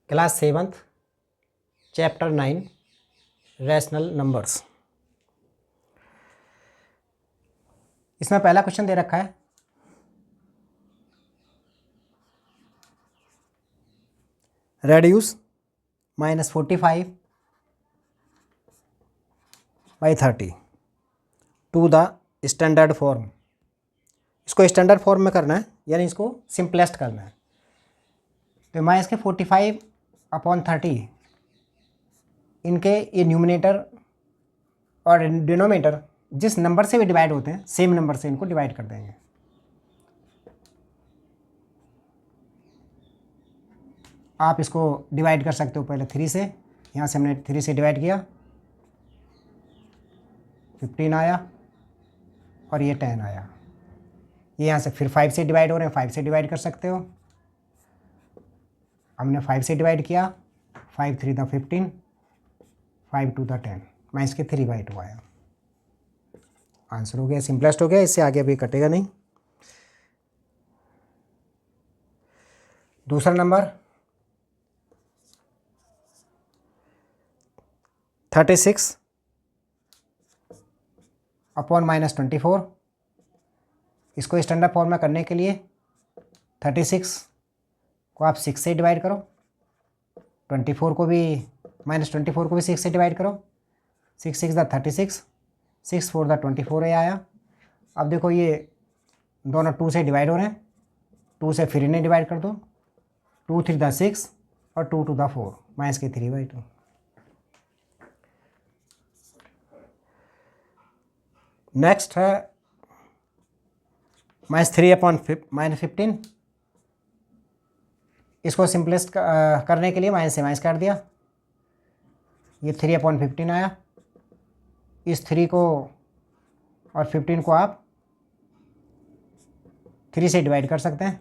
Class 7th chapter 9 rational numbers. इसमें पहला question दे रखा है reduce -45 by 30 to the standard form. इसको स्टैंडर्ड फॉर्म में करना है, यानी इसको सिंपलेस्ट करना है। तो मैं इसके 45/30 इनके ये न्यूमिनेटर और डिनोमिनेटर जिस नंबर से भी डिवाइड होते हैं सेम नंबर से इनको डिवाइड कर देंगे। आप इसको डिवाइड कर सकते हो पहले 3 से, यहाँ से हमने 3 से डिवाइड किया 15 आया और ये 10 आया। ये यहाँ से फिर 5 से डिवाइड हो रहे हैं, 5 से डिवाइड कर सकते हो। हमने 5 से डिवाइड किया, 5 3 द 15, 5 2 द 10, मैं इसके 3/2 आया। आंसर हो गया, सिंपलेस्ट हो गया। इससे आगे अभी कटेगा नहीं। दूसरा नंबर 36/-24। इसको स्टैंडर्ड फॉर्म में करने के लिए 36 को आप 6 से डिवाइड करो, 24 को भी -24 को भी 6 से डिवाइड करो। 6 6 द 36, 6 4 द 24 ये आया। अब देखो ये दोनों 2 से डिवाइड हो रहे हैं, 2 से फिर इन्हें डिवाइड कर दो, 2 3 द 6 और 2 2 द 4, मैं इसके 3/2। नेक्स्ट है -3/-15। इसको सिंपलेस्ट करने के लिए माइनस से माइनस काट दिया, ये 3/15 आया। इस 3 को और 15 को आप 3 से डिवाइड कर सकते हैं।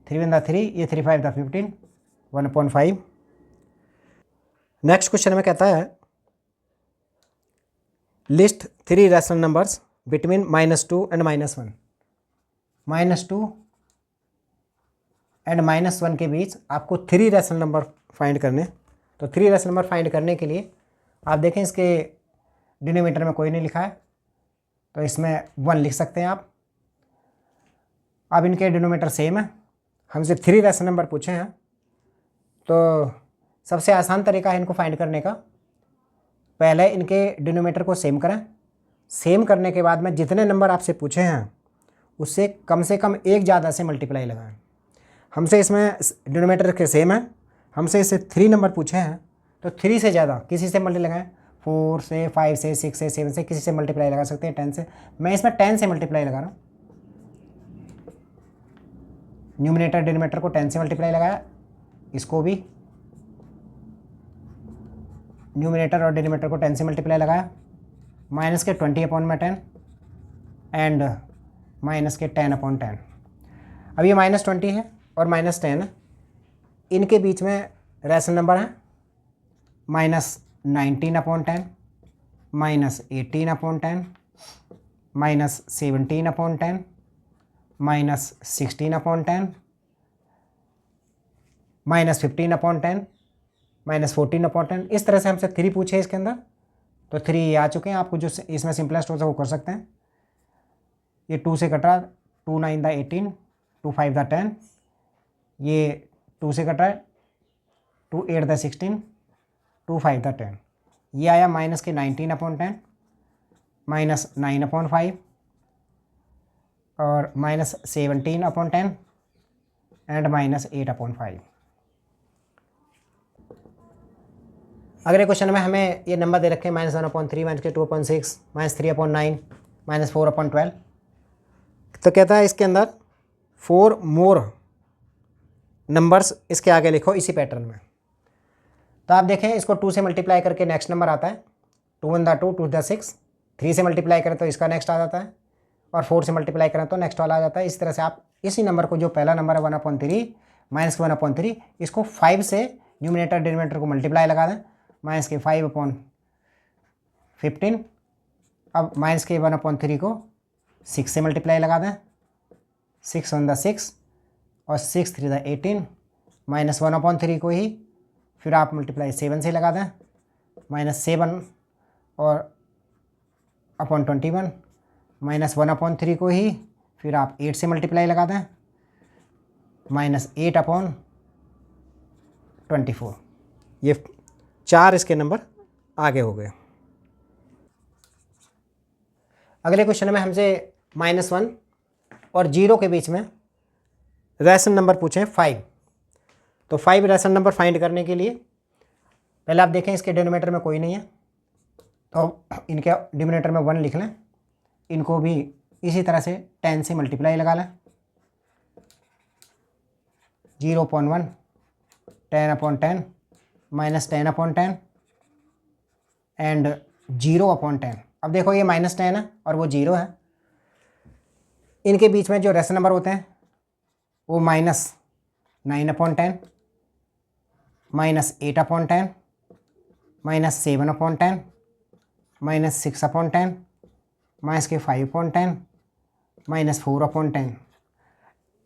3 1 द 3, ये 3 5 द 15, 1/5। नेक्स्ट क्वेश्चन में कहता है list 3 rational numbers between -2 and -1। -2 and -1 के बीच आपको 3 रैशनल नंबर फाइंड करने। तो 3 रैशनल नंबर फाइंड करने के लिए आप देखें इसके डिनोमिनेटर में कोई नहीं लिखा है, तो इसमें 1 लिख सकते हैं आप। अब इनके डिनोमिनेटर सेम है, हमसे 3 रैशनल नंबर पूछे हैं, तो सबसे आसान तरीका है इनको फाइंड करने का, पहले इनके डिनोमिनेटर को सेम करें। सेम करने के बाद में जितने नंबर आपसे पूछे हैं उससे कम से कम एक ज़्यादा से मल्टीप्लाई लगाएं। हमसे इसमें डिनोमिनेटर के सेम है, हमसे इससे 3 नंबर पूछे हैं, तो 3 से ज़्यादा किसी से मल्टीप्लाई लगाएं। 4 से, 5 से, 6 से, 7 से, किसी से मल्टीप्लाई लगा सकते हैं। 10 से, मैं इसमें 10 से मल्टीप्लाई लगा रहा हूँ। न्यूमिनेटर डिनोमिनेटर को 10 से मल्टीप्लाई लगाया, इसको भी न्यूमिनेटर और डिनोमिनेटर को 10 से मल्टीप्लाई लगाया। माइनस के 20/10 एंड माइनस के 10/10। अब ये -20 है और -10 है, इनके बीच में रैशनल नंबर है -19/10, -18/10, -17/10, -16/10, -15/10, -14/10। इस तरह से हमसे 3 पूछे इसके अंदर, तो 3 आ चुके हैं। आपको जो इसमें सिंपलेस्ट होता है वो कर सकते हैं। ये 2 से कट रहा, 2 9 द 18, 2 5 द 10, ये 2 से कट रहा है, 2 8 द 16, 2 5 द 10। ये आया माइनस के 19/10, -9/5 और -17/10 एंड -8/5। अगले क्वेश्चन में हमें ये नंबर दे रखे हैं -1/3, -2/6, -3/9, -4/12। तो कहता है इसके अंदर 4 मोर नंबर्स इसके आगे लिखो इसी पैटर्न में। तो आप देखें इसको 2 से मल्टीप्लाई करके नेक्स्ट नंबर आता है, 2 1 द 2, 2 द 6। 3 से मल्टीप्लाई करें तो इसका नेक्स्ट आ जाता है, और 4 से मल्टीप्लाई करें तो नेक्स्ट वाला आ जाता है। इस तरह से आप इसी नंबर को, जो पहला नंबर है 1/3 -1/3, इसको 5 से न्यूमिनेटर डिनोमिनेटर को मल्टीप्लाई लगा दें, माइनस के 5/15। अब माइनस के 1/3 को 6 से मल्टीप्लाई लगा दें, 6 1 द 6 और 6 3 द 18, -1/3 को ही फिर आप मल्टीप्लाई 7 से लगा दें, -7 और अपॉन 21, -1/3 को ही फिर आप 8 से मल्टीप्लाई लगा दें, -8/24। ये 4 इसके नंबर आगे हो गए। अगले क्वेश्चन में हमसे -1 और 0 के बीच में रैशनल नंबर पूछे 5। तो 5 रैशनल नंबर फाइंड करने के लिए पहले आप देखें इसके डिनोमिनेटर में कोई नहीं है, तो इनके डिनोमिनेटर में 1 लिख लें। इनको भी इसी तरह से 10 से मल्टीप्लाई लगा लें। 0/1 10/10 -10/10 एंड 0/10। अब देखो ये -10 है और वो 0 है। इनके बीच में जो रैशनल नंबर होते हैं वो -9/10 -8/10 -7/10 -6/10 -5/10 -4/10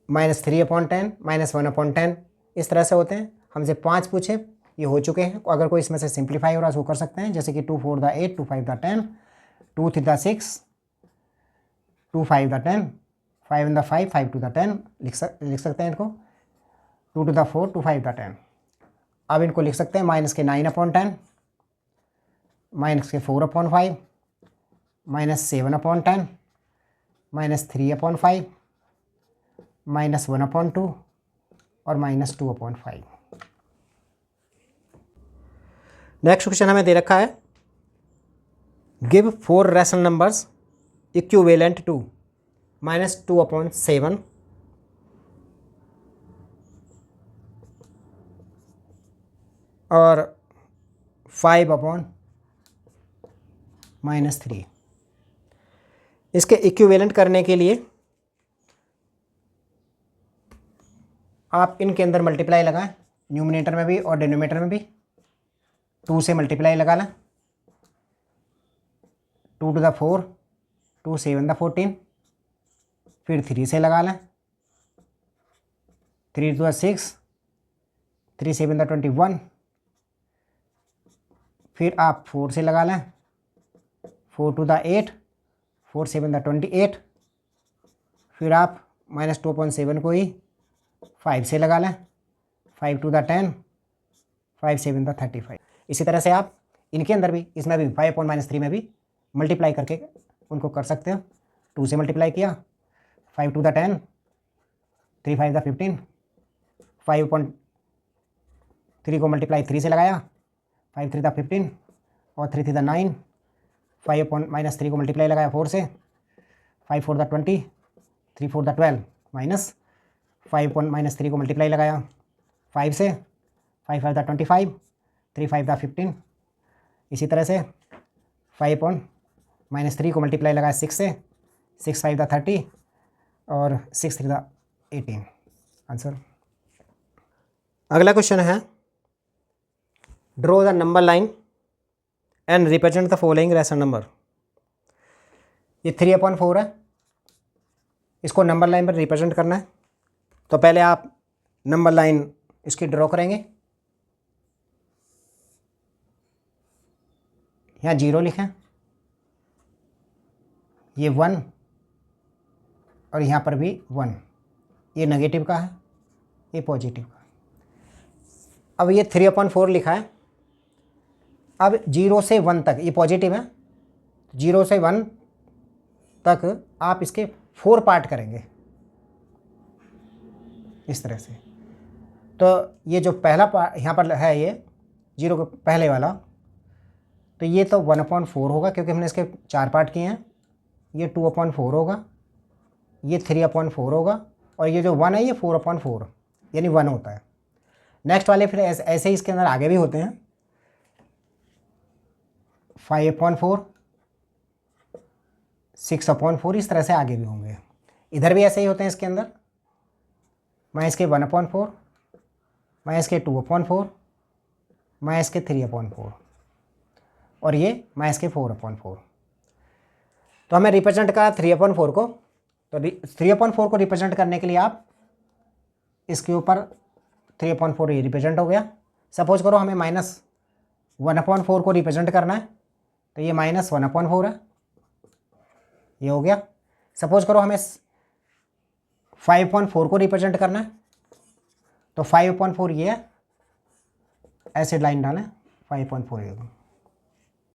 -3/10 -1/10 इस तरह से होते हैं। हमसे 5 पूछे, ये हो चुके हैं। अगर कोई इसमें से सिंप्लीफाई हो रहा है तो कर सकते हैं, जैसे कि 2 4 8 2 5 10 2 3 6 2 5 10 5 5 5 2 10 लिख सकते हैं इनको। 2 4 2 5 10। अब इनको लिख सकते हैं -9/10 -4/5 -7/10 -3/5 -1/2 और -2/5। नेक्स्ट क्वेश्चन हमें दे रखा है, give 4 rational numbers equivalent to -2/7 और 5/-3। इसके इक्विवेलेंट करने के लिए आप इनके अंदर मल्टीप्लाई लगाएं, न्यूमिनेटर में भी और डिनोमिनेटर में भी। 2 से मल्टीप्लाई लगा लें, 2 to the 4 2 7 the 14, फिर 3 से लगा लें, 3 to the 6 3 7 the 21, फिर आप 4 से लगा लें, 4 to the 8 4 7 the 28, फिर आप -2/7 को ही 5 से लगा लें, 5 to the 10 5 7 the 35। इसी तरह से आप इनके अंदर भी, इसमें भी 5/-3 में भी मल्टीप्लाई करके उनको कर सकते हो। 2 से मल्टीप्लाई किया, 5 to the 10 3 5 the 15, 5/3 को मल्टीप्लाई 3 से लगाया, 5 3 the 15 और 3 3 the 9, 5/-3 को मल्टीप्लाई लगाया 4 से, 5 4 the 20, 3 4 the 12 माइनस 5/-3 को मल्टीप्लाई लगाया 5 से, 5 5 the 25, 3 5 the 15। इसी तरह से 5/-3 को मल्टीप्लाई लगाया 6 से, 6 5 the 30 और 6 3 the 18 आंसर। अगला क्वेश्चन है, draw the number line and represent the following rational number. ये 3/4 है, इसको नंबर लाइन पर रिप्रेजेंट करना है। तो पहले आप नंबर लाइन इसकी ड्रॉ करेंगे। यहाँ 0 लिखें, ये 1 और यहाँ पर भी 1। ये नेगेटिव का है, ये पॉजिटिव का। अब ये 3/4 लिखा है। अब 0 से 1 तक ये पॉजिटिव है, 0 से 1 तक आप इसके 4 पार्ट करेंगे इस तरह से। तो ये जो पहला पार्ट यहाँ पर है, ये 0 के पहले वाला, तो ये तो 1/4 होगा क्योंकि हमने इसके 4 पार्ट किए हैं। ये 2/4 होगा, ये 3/4 होगा और ये जो 1 है ये 4/4 यानी 1 होता है। नेक्स्ट वाले फिर ऐसे ही इसके अंदर आगे भी होते हैं, 5/4 6/4 इस तरह से आगे भी होंगे। इधर भी ऐसे ही होते हैं इसके अंदर, मैं इसके 1/4, मैं इसके 2/4, मैं इसके 3/4 और ये मैं इसके 4/4। तो हमें रिप्रेजेंट करा 3/4 को, तो 3/4 को रिप्रेजेंट करने के लिए आप इसके ऊपर 3/4 ये रिप्रेजेंट हो गया, सपोज करो हमें -1/4 को रिप्रेजेंट करना है, तो ये -1/4 है, ये हो गया। सपोज करो हमें 5/4 को रिप्रेजेंट करना है, तो 5/4 ये है, ऐसे लाइन डालें 5/4 ये